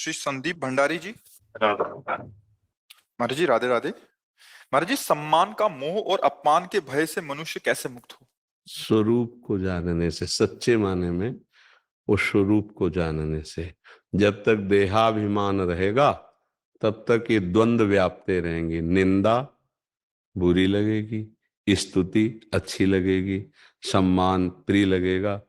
श्री संदीप भंडारी जी। राधा। महाराज जी राधे राधे। महाराज जी, सम्मान का मोह और अपमान के भय से मनुष्य कैसे मुक्त हो? स्वरूप को जानने से, सच्चे माने में वो स्वरूप को जानने से। जब तक देहाभिमान रहेगा तब तक ये द्वंद्व व्यापते रहेंगे। निंदा बुरी लगेगी, स्तुति अच्छी लगेगी, सम्मान प्रिय लगेगा,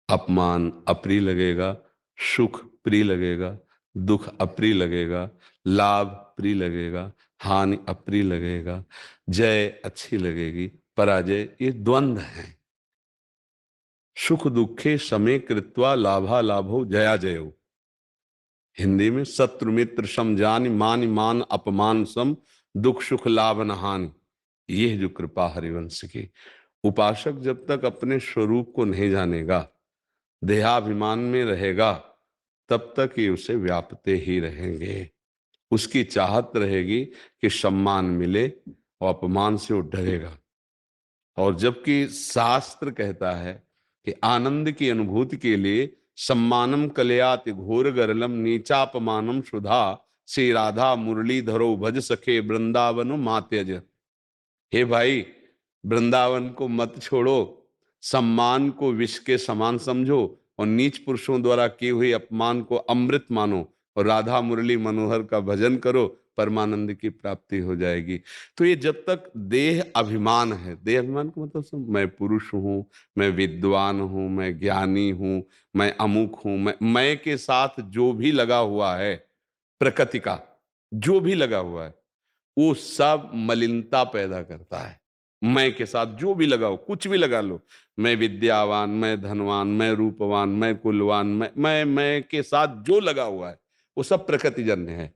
अपमान अप्रिय लगेगा, सुख प्रिय लगेगा, दुख अप्रिय लगेगा, लाभ प्रिय लगेगा, हानि अप्रिय लगेगा, जय अच्छी लगेगी, पराजय। ये द्वंद्व है। सुख दुखे समे कृत्वा लाभा लाभो जया जयो। हिंदी में शत्रु मित्र सम जानि, मान मान अपमान सम, दुख सुख लाभ न हानि। ये जो कृपा हरिवंश की। उपासक जब तक अपने स्वरूप को नहीं जानेगा, देहाभिमान में रहेगा, तब तक ये उसे व्यापते ही रहेंगे। उसकी चाहत रहेगी कि सम्मान मिले और अपमान से वो डरेगा। और जबकि शास्त्र कहता है कि आनंद की अनुभूति के लिए सम्मानम कलयाति घोर गरलम नीचापमानम सुधा, श्री राधा मुरलीधरो भज सखे वृंदावन मात्यज। हे भाई, वृंदावन को मत छोड़ो, सम्मान को विष के समान समझो और नीच पुरुषों द्वारा किए हुए अपमान को अमृत मानो और राधा मुरली मनोहर का भजन करो, परमानंद की प्राप्ति हो जाएगी। तो ये जब तक देह अभिमान है, देह अभिमान का मतलब मैं पुरुष हूं, मैं विद्वान हूं, मैं ज्ञानी हूं, मैं अमुक हूं, मैं के साथ जो भी लगा हुआ है, प्रकृति का जो भी लगा हुआ है, वो सब मलिनता पैदा करता है। मैं के साथ जो भी लगाओ, कुछ भी लगा लो, मैं विद्यावान, मैं धनवान, मैं रूपवान, मैं कुलवान, मैं के साथ जो लगा हुआ है वो सब प्रकृतिजन्य है।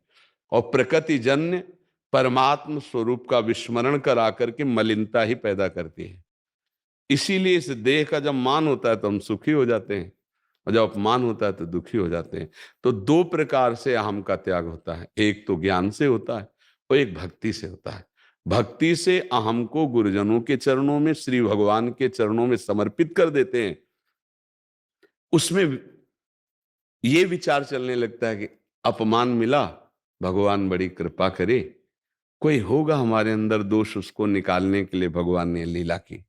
और प्रकृतिजन्य परमात्म स्वरूप का विस्मरण करा करके मलिनता ही पैदा करती है। इसीलिए इस देह का जब मान होता है तो हम सुखी हो जाते हैं, और जब अपमान होता है तो दुखी हो जाते हैं। तो दो प्रकार से अहम का त्याग होता है, एक तो ज्ञान से होता है और एक भक्ति से होता है। भक्ति से अहम को गुरुजनों के चरणों में, श्री भगवान के चरणों में समर्पित कर देते हैं। उसमें ये विचार चलने लगता है कि अपमान मिला, भगवान बड़ी कृपा करे, कोई होगा हमारे अंदर दोष, उसको निकालने के लिए भगवान ने लीला की।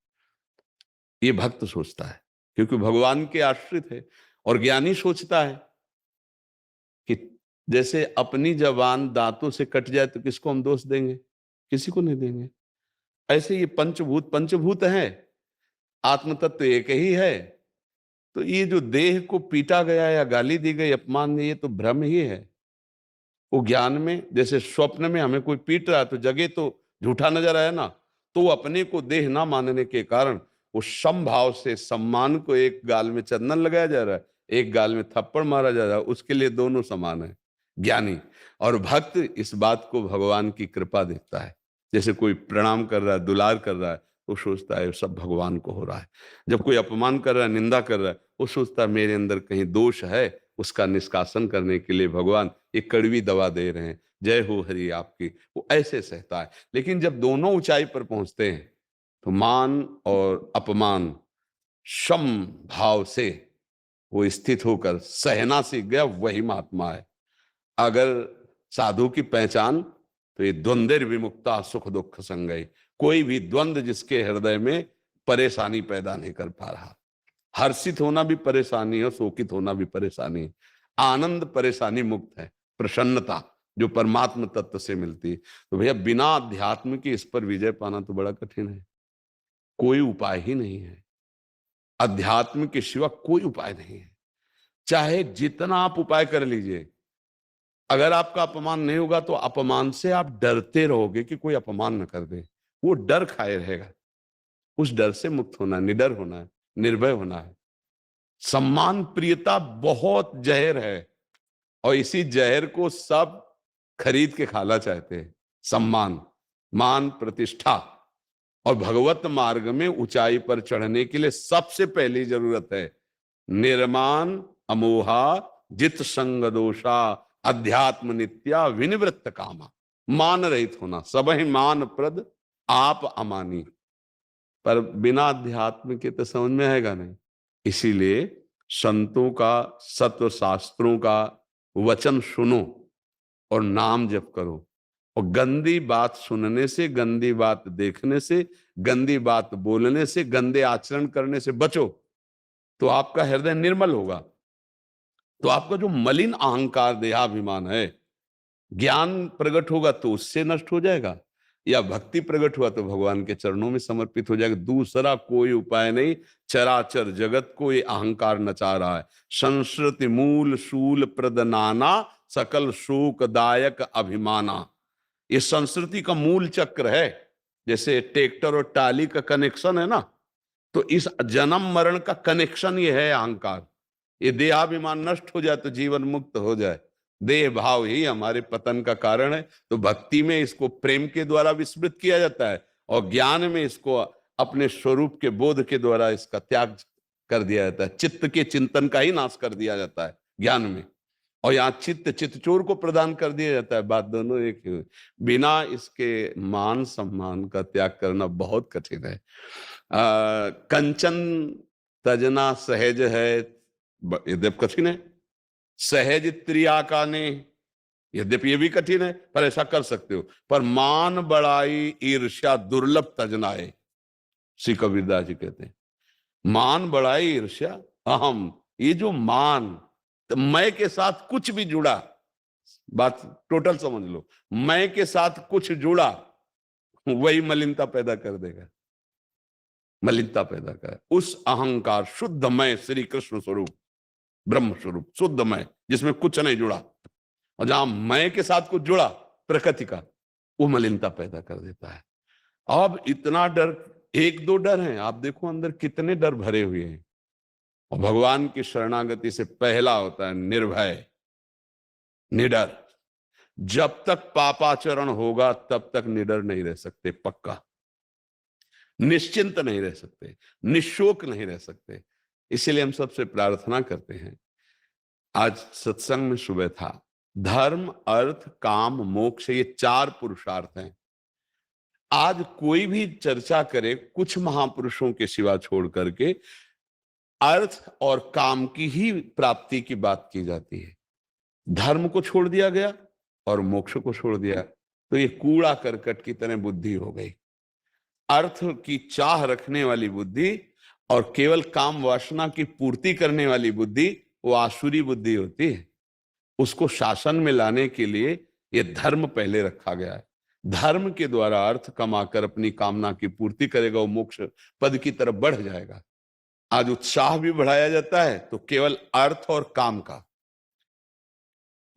ये भक्त सोचता है, क्योंकि भगवान के आश्रित है। और ज्ञानी सोचता है कि जैसे अपनी जबान दांतों से कट जाए तो किसको हम दोष देंगे? किसी को नहीं देंगे। ऐसे ये पंचभूत पंचभूत है, आत्म तत्व एक ही है। तो ये जो देह को पीटा गया या गाली दी गई, अपमान, ये तो भ्रम ही है। वो ज्ञान में, जैसे स्वप्न में हमें कोई पीट रहा है तो जगह तो झूठा नजर आया ना, तो वो अपने को देह ना मानने के कारण वो समभाव से सम्मान को, एक गाल में चंदन लगाया जा रहा है, एक गाल में थप्पड़ मारा जा रहा है, उसके लिए दोनों समान है। ज्ञानी और भक्त इस बात को भगवान की कृपा देखता है। जैसे कोई प्रणाम कर रहा है, दुलार कर रहा है, वो सोचता है सब भगवान को हो रहा है। जब कोई अपमान कर रहा है, निंदा कर रहा है, वो सोचता है मेरे अंदर कहीं दोष है, उसका निष्कासन करने के लिए भगवान एक कड़वी दवा दे रहे हैं, जय हो हरि आपकी। वो ऐसे सहता है। लेकिन जब दोनों ऊंचाई पर पहुंचते हैं तो मान और अपमान सम भाव से वो स्थित होकर सहना सीख गया, वही महात्मा है। अगर साधु की पहचान तो ये द्वंद्व विमुक्ता सुख दुख संगय। कोई भी द्वंद्व जिसके हृदय में परेशानी पैदा नहीं कर पा रहा। हर्षित होना भी परेशानी है, शोकित होना भी परेशानी है। आनंद परेशानी मुक्त है, प्रसन्नता जो परमात्म तत्व से मिलती है। तो भैया बिना अध्यात्म की इस पर विजय पाना तो बड़ा कठिन है। कोई उपाय ही नहीं है, अध्यात्म के सिवा कोई उपाय नहीं है। चाहे जितना आप उपाय कर लीजिए, अगर आपका अपमान नहीं होगा तो अपमान से आप डरते रहोगे कि कोई अपमान न कर दे। वो डर खाए रहेगा। उस डर से मुक्त होना, निडर होना है, निर्भय होना है। सम्मान प्रियता बहुत जहर है, और इसी जहर को सब खरीद के खाना चाहते हैं। सम्मान, मान, प्रतिष्ठा। और भगवत मार्ग में ऊंचाई पर चढ़ने के लिए सबसे पहली जरूरत है निर्माण अमोहा जित संग दोषा अध्यात्म नित्या विनिवृत्त कामा। मान रहित होना, सब ही मान प्रद आप अमानी। पर बिना अध्यात्म के तो समझ में आएगा नहीं। इसीलिए संतों का, सत्व शास्त्रों का वचन सुनो और नाम जप करो। और गंदी बात सुनने से, गंदी बात देखने से, गंदी बात बोलने से, गंदे आचरण करने से बचो, तो आपका हृदय निर्मल होगा। तो आपका जो मलिन अहंकार देहाभिमान है, ज्ञान प्रकट होगा तो उससे नष्ट हो जाएगा, या भक्ति प्रकट हुआ तो भगवान के चरणों में समर्पित हो जाएगा। दूसरा कोई उपाय नहीं। चराचर जगत को ये अहंकार नचा रहा है। संस्कृति मूल शूल प्रदनाना सकल शोकदायक अभिमाना, ये संस्कृति का मूल चक्र है। जैसे ट्रैक्टर और टाली का कनेक्शन है ना, तो इस जन्म मरण का कनेक्शन ये है अहंकार। ये देहाभिमान नष्ट हो जाए तो जीवन मुक्त हो जाए। देह भाव ही हमारे पतन का कारण है। तो भक्ति में इसको प्रेम के द्वारा विस्मृत किया जाता है, और ज्ञान में इसको अपने स्वरूप के बोध के द्वारा इसका त्याग कर दिया जाता है। चित्त के चिंतन का ही नाश कर दिया जाता है ज्ञान में, और यहाँ चित्तचोर को प्रदान कर दिया जाता है। बात दोनों एक ही। बिना इसके मान सम्मान का त्याग करना बहुत कठिन है। कंचन तजना सहज है, यद्यप कठिन है। सहज त्रिया का ने, यद्यपि ये भी कठिन है, पर ऐसा कर सकते हो। पर मान बड़ाई ईर्ष्या दुर्लभ तजना है, श्री कबीरदास जी कहते हैं। मान बड़ाई ईर्ष्या अहम, ये जो मान, तो मैं के साथ कुछ भी जुड़ा, बात टोटल समझ लो, मैं के साथ कुछ जुड़ा वही मलिनता पैदा कर देगा। मलिनता पैदा कर उस अहंकार शुद्ध मैं, श्री कृष्ण स्वरूप, ब्रह्म स्वरूप शुद्ध मैं, जिसमें कुछ नहीं जुड़ा, और जहां मैं के साथ कुछ जुड़ा प्रकृति का, वो मलिनता पैदा कर देता है। अब इतना डर, एक दो डर हैं, आप देखो अंदर कितने डर भरे हुए हैं। और भगवान की शरणागति से पहला होता है निर्भय, निडर। जब तक पापाचरण होगा तब तक निडर नहीं रह सकते, पक्का निश्चिंत नहीं रह सकते, निशोक नहीं रह सकते। इसीलिए हम सबसे प्रार्थना करते हैं। आज सत्संग में सुबह था, धर्म अर्थ काम मोक्ष, ये 4 पुरुषार्थ हैं। आज कोई भी चर्चा करे कुछ महापुरुषों के सिवा छोड़ करके अर्थ और काम की ही प्राप्ति की बात की जाती है। धर्म को छोड़ दिया गया और मोक्ष को छोड़ दिया, तो ये कूड़ा करकट की तरह बुद्धि हो गई। अर्थ की चाह रखने वाली बुद्धि और केवल काम वासना की पूर्ति करने वाली बुद्धि, वो आसुरी बुद्धि होती है। उसको शासन में लाने के लिए ये धर्म पहले रखा गया है। धर्म के द्वारा अर्थ कमाकर अपनी कामना की पूर्ति करेगा, वो मोक्ष पद की तरफ बढ़ जाएगा। आज उत्साह भी बढ़ाया जाता है तो केवल अर्थ और काम का।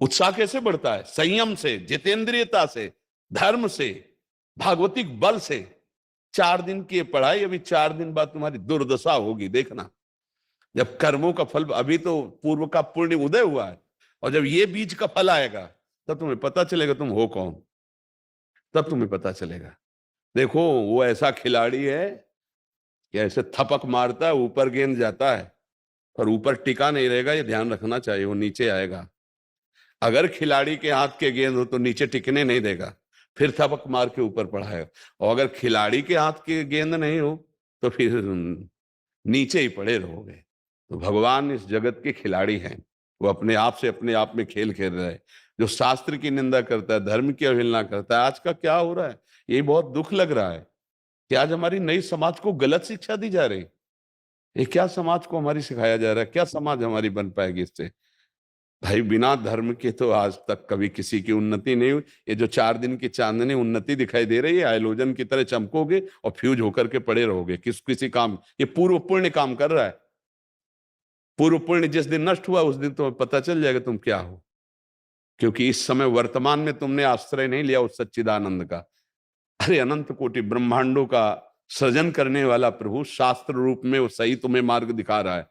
उत्साह कैसे बढ़ता है? संयम से, जितेंद्रियता से, धर्म से, भागवतिक बल से। 4 दिन की पढ़ाई, अभी 4 दिन बाद तुम्हारी दुर्दशा होगी, देखना। जब कर्मों का फल, अभी तो पूर्व का पुण्य उदय हुआ है, और जब ये बीज का फल आएगा तब तुम्हें पता चलेगा तुम हो कौन, तब तुम्हें पता चलेगा। देखो वो ऐसा खिलाड़ी है कि ऐसे थपक मारता है, ऊपर गेंद जाता है, पर ऊपर टिका नहीं रहेगा, ये ध्यान रखना चाहिए, वो नीचे आएगा। अगर खिलाड़ी के हाथ के गेंद हो तो नीचे टिकने नहीं देगा, फिर थपक मार के ऊपर पढ़ाएगा। और अगर खिलाड़ी के हाथ के गेंद नहीं हो तो फिर नीचे ही पड़े रहोगे। तो भगवान इस जगत के खिलाड़ी हैं, वो अपने आप से अपने आप में खेल खेल रहे हैं। जो शास्त्र की निंदा करता है, धर्म की अवहेलना करता है, आज का क्या हो रहा है, ये बहुत दुख लग रहा है कि आज हमारी नई समाज को गलत शिक्षा दी जा रही। ये क्या समाज को हमारी सिखाया जा रहा है? क्या समाज हमारी बन पाएगी इससे? भाई बिना धर्म के तो आज तक कभी किसी की उन्नति नहीं हुई। ये जो 4 दिन की चांदनी उन्नति दिखाई दे रही है, हाइलोजन की तरह चमकोगे और फ्यूज होकर के पड़े रहोगे किसी काम। ये पूर्व पुण्य काम कर रहा है। पूर्व पुण्य जिस दिन नष्ट हुआ उस दिन तुम्हें पता चल जाएगा तुम क्या हो, क्योंकि इस समय वर्तमान में तुमने आश्रय नहीं लिया उस सच्चिदानंद का। अरे अनंत कोटि ब्रह्मांडों का सृजन करने वाला प्रभु शास्त्र रूप में वो सही तुम्हें मार्ग दिखा रहा है।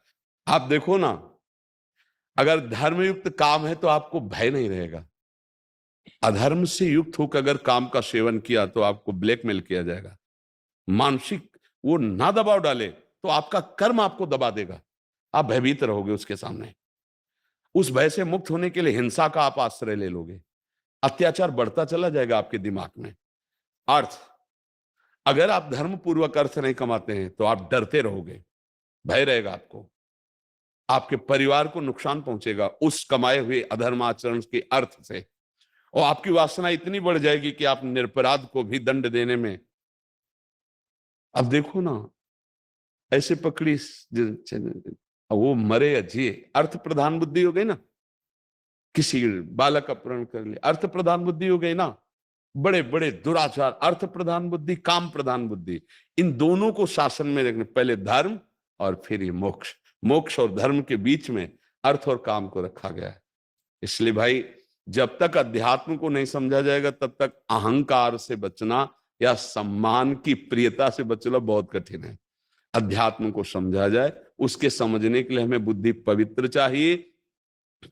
आप देखो ना, अगर धर्मयुक्त काम है तो आपको भय नहीं रहेगा। अधर्म से युक्त होकर अगर काम का सेवन किया तो आपको ब्लैकमेल किया जाएगा। मानसिक वो ना दबाव डाले तो आपका कर्म आपको दबा देगा, आप भयभीत रहोगे उसके सामने। उस भय से मुक्त होने के लिए हिंसा का आप आश्रय ले लोगे, अत्याचार बढ़ता चला जाएगा आपके दिमाग में। अर्थ, अगर आप धर्म पूर्वक अर्थ नहीं कमाते हैं तो आप डरते रहोगे, भय रहेगा आपको। आपके परिवार को नुकसान पहुंचेगा उस कमाए हुए अधर्म आचरण के अर्थ से, और आपकी वासना इतनी बढ़ जाएगी कि आप निरपराध को भी दंड देने में, अब देखो ना, ऐसे पकड़ी वो मरे या जिए, अर्थ प्रधान बुद्धि हो गई ना। किसी बालक अपहरण कर ले, अर्थ प्रधान बुद्धि हो गई ना। बड़े बड़े दुराचार, अर्थ प्रधान बुद्धि, काम प्रधान बुद्धि, इन दोनों को शासन में रखने, पहले धर्म और फिर ये मोक्ष, मोक्ष और धर्म के बीच में अर्थ और काम को रखा गया है। इसलिए भाई, जब तक अध्यात्म को नहीं समझा जाएगा तब तक अहंकार से बचना या सम्मान की प्रियता से बचना बहुत कठिन है। अध्यात्म को समझा जाए, उसके समझने के लिए हमें बुद्धि पवित्र चाहिए,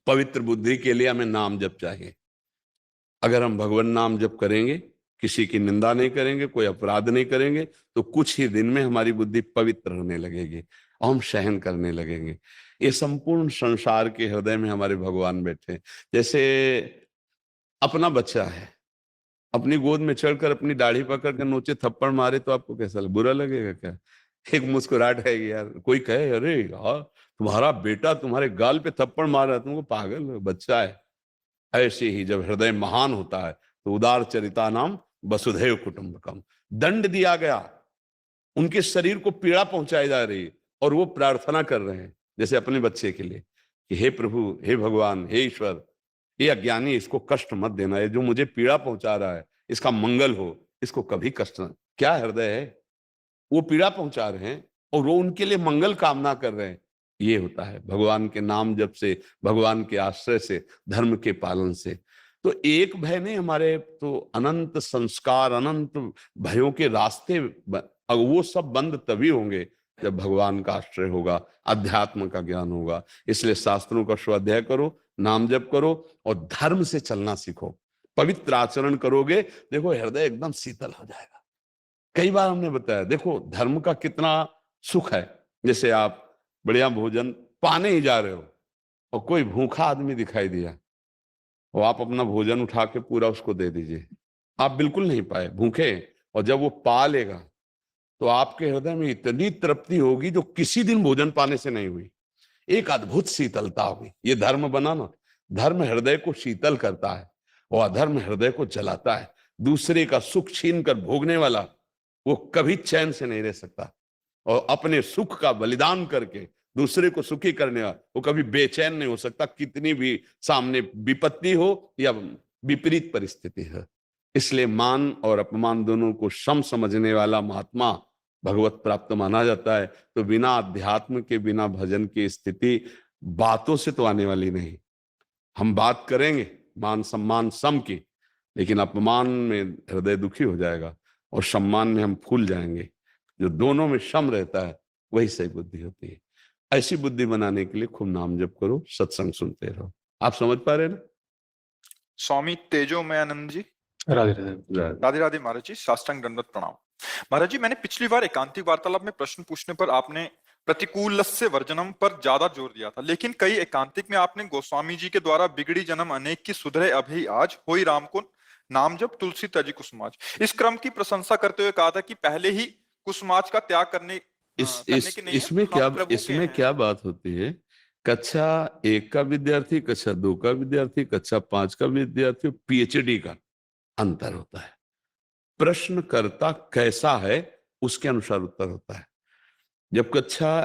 पवित्र बुद्धि के लिए हमें नाम जप चाहिए। अगर हम भगवान नाम जप करेंगे, किसी की निंदा नहीं करेंगे, कोई अपराध नहीं करेंगे, तो कुछ ही दिन में हमारी बुद्धि पवित्र होने लगेगी और हम सहन करने लगेंगे। ये संपूर्ण संसार के हृदय में हमारे भगवान बैठे। जैसे अपना बच्चा है, अपनी गोद में चढ़कर अपनी दाढ़ी पकड़ कर नोचे थप्पड़ मारे तो आपको कैसा लगे? बुरा लगेगा क्या? एक मुस्कुराहट है यार, कोई कहे अरे यार तुम्हारा बेटा तुम्हारे गाल पे थप्पड़ मार रहा है, तुमको पागल हो, बच्चा है। ऐसे ही जब हृदय महान होता है तो उदार चरिता नाम वसुधैव कुटुंबकम, दंड दिया गया, उनके शरीर को पीड़ा पहुंचाई जा रही है और वो प्रार्थना कर रहे हैं जैसे अपने बच्चे के लिए कि हे प्रभु, हे भगवान, हे ईश्वर, ये अज्ञानी, इसको कष्ट मत देना, है जो मुझे पीड़ा पहुंचा रहा है इसका मंगल हो, इसको कभी कष्ट न। क्या हृदय है, वो पीड़ा पहुंचा रहे हैं और वो उनके लिए मंगल कामना कर रहे हैं। ये होता है भगवान के नाम जप से, भगवान के आश्रय से, धर्म के पालन से। तो एक भय नहीं, हमारे तो अनंत संस्कार, अनंत भयों के रास्ते, वो सब बंद तभी होंगे जब भगवान का आश्रय होगा, अध्यात्म का ज्ञान होगा। इसलिए शास्त्रों का स्वाध्याय करो, नाम जप करो और धर्म से चलना सीखो। पवित्र आचरण करोगे, देखो हृदय एकदम शीतल हो जाएगा। कई बार हमने बताया, देखो धर्म का कितना सुख है। जैसे आप बढ़िया भोजन पाने ही जा रहे हो और कोई भूखा आदमी दिखाई दिया, और आप अपना भोजन उठा के पूरा उसको दे दीजिए। आप बिल्कुल नहीं पाए, भूखे, और जब वो पा लेगा तो आपके हृदय में इतनी तृप्ति होगी जो किसी दिन भोजन पाने से नहीं हुई। एक अद्भुत शीतलता होगी। ये धर्म बना ना, धर्म हृदय को शीतल करता है और अधर्म हृदय को जलाता है। दूसरे का सुख छीन कर भोगने वाला वो कभी चैन से नहीं रह सकता, और अपने सुख का बलिदान करके दूसरे को सुखी करने वाला वो कभी बेचैन नहीं हो सकता, कितनी भी सामने विपत्ति हो या विपरीत परिस्थिति है। इसलिए मान और अपमान दोनों को सम समझने वाला महात्मा भगवत प्राप्त माना जाता है। तो बिना अध्यात्म के, बिना भजन की स्थिति बातों से तो आने वाली नहीं। हम बात करेंगे मान सम्मान सम की, लेकिन अपमान में हृदय दुखी हो जाएगा और सम्मान में हम फूल जाएंगे। जो दोनों में सम रहता है वही सही बुद्धि होती है। ऐसी बुद्धि बनाने के लिए खूब नाम जप करो, सत्संग सुनते रहो। आप समझ पा रहे हैं ना? स्वामी तेजोमयानंद जी, राधे राधे। राधे राधे महाराज जी, साष्टांग दंडवत प्रणाम। महाराज जी, मैंने पिछली बार एकांतिक वार्तालाप में प्रश्न पूछने पर आपने प्रतिकूलस्य वर्जनम पर ज्यादा जोर दिया था, लेकिन कई एकांतिक में आपने गोस्वामी जी के द्वारा बिगड़ी जन्म अनेक की सुधरे अभी आज, होई राम को नाम जप तुलसी त्याजी कुसुमाज, इस क्रम की प्रशंसा करते हुए कहा था कि पहले ही कुसुमाज का त्याग करने की नहीं इसमें है, क्या, हम प्रभु इसमें के हैं। क्या बात होती है? कक्षा 1 का विद्यार्थी, कक्षा 2 का विद्यार्थी, कक्षा 5 का विद्यार्थी, पीएचडी का अंतर होता है। प्रश्नकर्ता कैसा है उसके अनुसार उत्तर होता है। जब कक्षा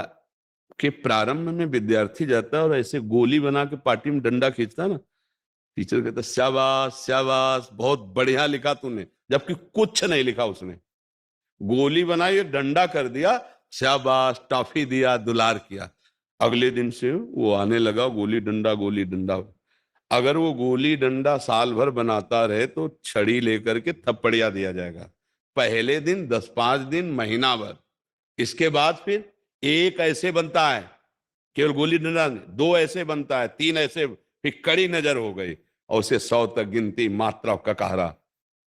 के प्रारंभ में विद्यार्थी जाता है और ऐसे गोली बना के पार्टी में डंडा खींचता है ना, टीचर कहता है शाबाश शाबाश, बहुत बढ़िया लिखा तूने, जबकि कुछ नहीं लिखा उसने। गोली बनाई, डंडा कर दिया, शाबाश, टॉफी दिया, दुलार किया। अगले दिन से वो आने लगा गोली डंडा गोली डंडा। अगर वो गोली डंडा साल भर बनाता रहे तो छड़ी लेकर के थप्पड़िया दिया जाएगा। पहले दिन 10-5 दिन, महीना भर। इसके बाद फिर एक ऐसे बनता है, केवल गोली डंडा, 2 ऐसे बनता है, 3 ऐसे, फिर कड़ी नजर हो गई और उसे 100 तक गिनती, मात्रा का कहारा।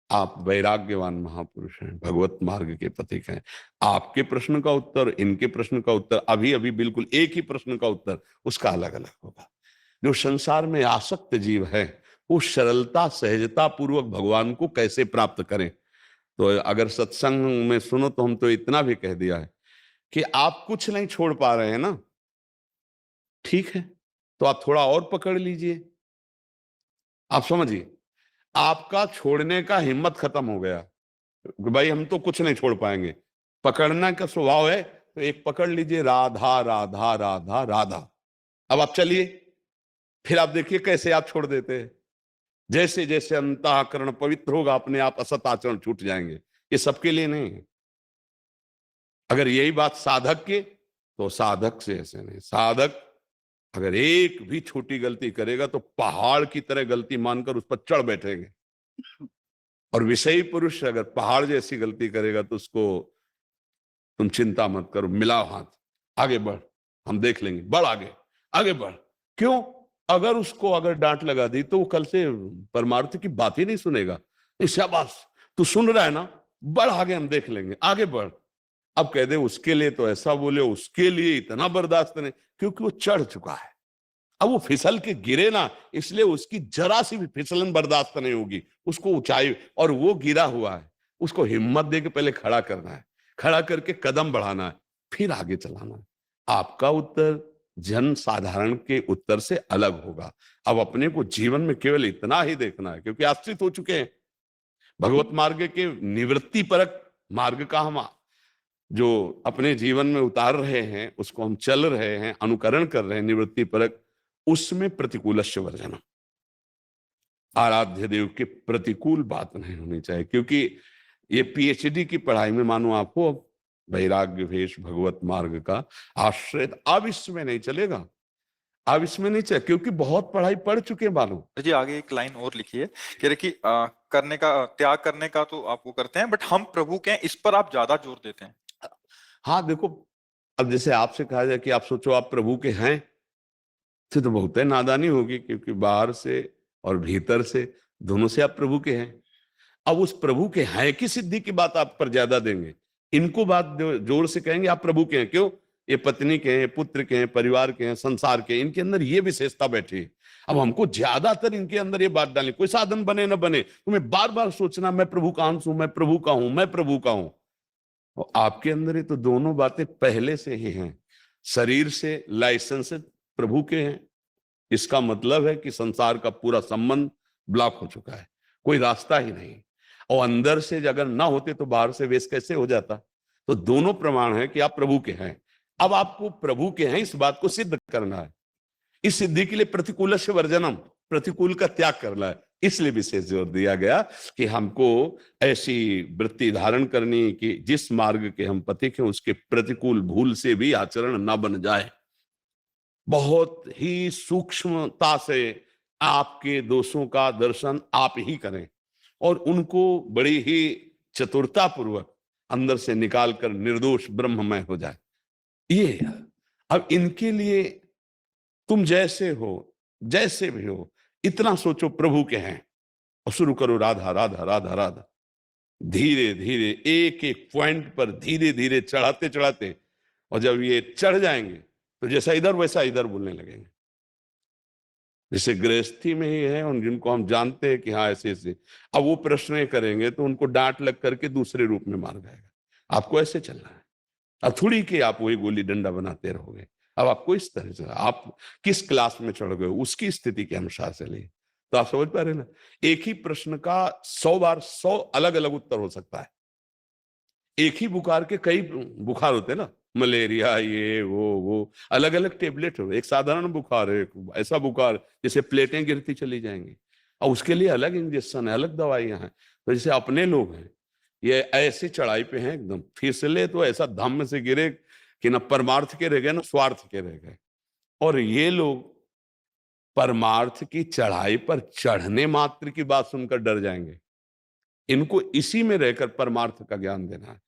आप वैराग्यवान महापुरुष हैं, भगवत मार्ग के पथिक हैं। आपके प्रश्न का उत्तर, इनके प्रश्न का उत्तर, अभी अभी बिल्कुल एक ही प्रश्न का उत्तर उसका अलग अलग होगा। जो संसार में आसक्त जीव है वो सरलता सहजता पूर्वक भगवान को कैसे प्राप्त करें? तो अगर सत्संग में सुनो तो हम तो इतना भी कह दिया है कि आप कुछ नहीं छोड़ पा रहे हैं ना, ठीक है, तो आप थोड़ा और पकड़ लीजिए। आप समझिए, आपका छोड़ने का हिम्मत खत्म हो गया कि भाई हम तो कुछ नहीं छोड़ पाएंगे, पकड़ना का स्वभाव है, तो एक पकड़ लीजिए, राधा राधा राधा राधा। अब आप चलिए, फिर आप देखिए कैसे आप छोड़ देते हैं। जैसे जैसे अंतःकरण पवित्र होगा, अपने आप असत आचरण छूट जाएंगे। ये सबके लिए नहीं है। अगर यही बात साधक के, तो साधक से ऐसे नहीं। साधक अगर एक भी छोटी गलती करेगा तो पहाड़ की तरह गलती मानकर उस पर चढ़ बैठेंगे। और विषयी पुरुष अगर पहाड़ जैसी गलती करेगा तो उसको तुम चिंता मत करो, मिलाओ हाथ, आगे बढ़, हम देख लेंगे, बढ़ आगे, आगे बढ़। क्यों? अगर उसको अगर डांट लगा दी तो वो कल से परमार्थ की बात ही नहीं सुनेगा। नहीं, शाबाश, तू सुन रहा है ना, बढ़ आगे, हम देख लेंगे, आगे बढ़। अब कह दे उसके लिए तो ऐसा बोले, उसके लिए इतना बर्दाश्त नहीं, क्योंकि वो चढ़ चुका है। अब वो फिसल के गिरे ना, इसलिए उसकी जरा सी भी फिसलन बर्दाश्त नहीं होगी, उसको ऊंचाई, और वो गिरा हुआ है, उसको हिम्मत दे के पहले खड़ा करना है, खड़ा करके कदम बढ़ाना है, फिर आगे चलाना है। आपका उत्तर जन साधारण के उत्तर से अलग होगा। अब अपने को जीवन में केवल इतना ही देखना है, क्योंकि आश्रित हो चुके हैं। भगवत मार्ग के निवृत्ति परक मार्ग का हम जो अपने जीवन में उतार रहे हैं, उसको हम चल रहे हैं, अनुकरण कर रहे हैं, निवृत्ति परक, उसमें प्रतिकूलस्य वर्जनम, आराध्य देव के प्रतिकूल बात नहीं होनी चाहिए। क्योंकि ये पीएचडी की पढ़ाई में मानो आपको वैराग्य भेष भगवत मार्ग का आश्रित, अब इसमें नहीं चलेगा, अब इसमें नहीं चलेगा, क्योंकि बहुत पढ़ाई पढ़ चुके हैं मानो। जी आगे एक लाइन और लिखिए, कह रहे कि करने का, त्याग करने का तो आप वो करते हैं, बट हम प्रभु के हैं, इस पर आप ज्यादा जोर देते हैं। हाँ देखो, अब जैसे आपसे कहा जाए कि आप सोचो आप प्रभु के हैं, तो बहुत है नादानी होगी, क्योंकि बाहर से और भीतर से दोनों से आप प्रभु के हैं। अब उस प्रभु के हैं की सिद्धि की बात आप पर ज्यादा देंगे, इनको बात जोर से कहेंगे आप प्रभु के हैं। क्यों? ये पत्नी के हैं, पुत्र के हैं, परिवार के हैं, संसार के, इनके अंदर ये विशेषता बैठी है। अब हमको ज्यादातर इनके अंदर ये बात डालनी, कोई साधन बने ना बने, तुम्हें बार बार सोचना मैं प्रभु का अंश हूं, मैं प्रभु का हूं, मैं प्रभु का हूं। और आपके अंदर ये तो दोनों बातें पहले से ही हैं। शरीर से लाइसेंस प्रभु के हैं, इसका मतलब है कि संसार का पूरा संबंध ब्लॉक हो चुका है, कोई रास्ता ही नहीं। और अंदर से अगर ना होते तो बाहर से वेश कैसे हो जाता? तो दोनों प्रमाण है कि आप प्रभु के हैं। अब आपको प्रभु के हैं इस बात को सिद्ध करना है। इस सिद्धि के लिए प्रतिकूल से वर्जनम, प्रतिकूल का त्याग करना है। इसलिए विशेष जोर दिया गया कि हमको ऐसी वृत्ति धारण करनी कि जिस मार्ग के हम पथिक हैं उसके प्रतिकूल भूल से भी आचरण ना बन जाए। बहुत ही सूक्ष्मता से आपके दोषों का दर्शन आप ही करें और उनको बड़ी ही चतुरता पूर्वक अंदर से निकालकर निर्दोष ब्रह्ममय हो जाए। ये अब इनके लिए तुम जैसे हो, जैसे भी हो, इतना सोचो प्रभु के हैं और शुरू करो राधा राधा राधा राधा। धीरे धीरे एक एक पॉइंट पर धीरे धीरे चढ़ाते चढ़ाते, और जब ये चढ़ जाएंगे तो जैसा इधर वैसा इधर बोलने लगेंगे। जैसे गृहस्थी में ही है, उन जिनको हम जानते हैं कि हाँ ऐसे ऐसे, अब वो प्रश्न करेंगे तो उनको डांट लग करके दूसरे रूप में मार जाएगा। आपको ऐसे चलना है, अब थोड़ी कि आप वही गोली डंडा बनाते रहोगे। अब आपको इस तरह से, आप किस क्लास में चढ़ गए उसकी स्थिति के अनुसार से ले, तो आप समझ पा रहे ना। एक ही प्रश्न का 100 बार 100 अलग अलग उत्तर हो सकता है। एक ही बुखार के कई बुखार होते हैं ना, मलेरिया, ये वो अलग अलग टेबलेट हो। एक साधारण बुखार है, एक ऐसा बुखार जैसे प्लेटें गिरती चली जाएंगी, और उसके लिए अलग इंजेक्शन है, अलग दवाइयां हैं। तो जैसे अपने लोग हैं, ये ऐसी चढ़ाई पे हैं, एकदम फिसले तो ऐसा धम्म से गिरे कि न परमार्थ के रह गए न स्वार्थ के रह गए। और ये लोग परमार्थ की चढ़ाई पर चढ़ने मात्र की बात सुनकर डर जाएंगे। इनको इसी में रहकर परमार्थ का ज्ञान देना है।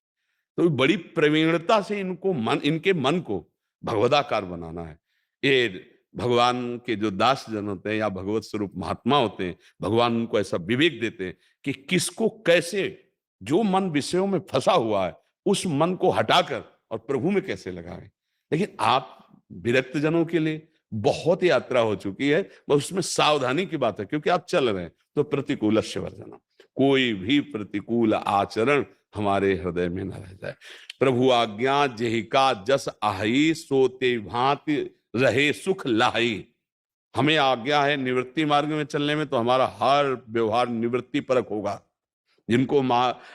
तो बड़ी प्रवीणता से इनको इनके मन को भगवदाकार बनाना है। ये भगवान के जो दास जन होते हैं या भगवत स्वरूप महात्मा होते हैं, भगवान उनको ऐसा विवेक देते हैं कि किसको कैसे, जो मन विषयों में फंसा हुआ है उस मन को हटाकर और प्रभु में कैसे लगाएं। लेकिन आप विरक्त जनों के लिए बहुत यात्रा हो चुकी है, बस उसमें सावधानी की बात है, क्योंकि आप चल रहे हैं। तो प्रतिकूलस्य वर्जनम, कोई भी प्रतिकूल आचरण हमारे हृदय में न रह जाए। प्रभु आज्ञा जेहिका जस आही सोते भांति रहे सुख लाही। हमें आज्ञा है निवृत्ति मार्ग में चलने में, तो हमारा हर व्यवहार निवृत्ति परक होगा। जिनको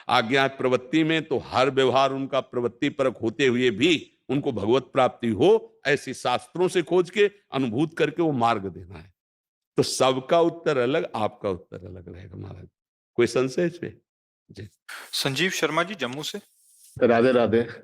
आज्ञा है प्रवृत्ति में, तो हर व्यवहार उनका प्रवृत्ति परक होते हुए भी उनको भगवत प्राप्ति हो, ऐसी शास्त्रों से खोज के अनुभूत करके वो मार्ग देना है। तो सबका उत्तर अलग, आपका उत्तर अलग रहेगा महाराज। कोई संशय इस पे? जी। संजीव शर्मा जी जम्मू से। राधे राधे।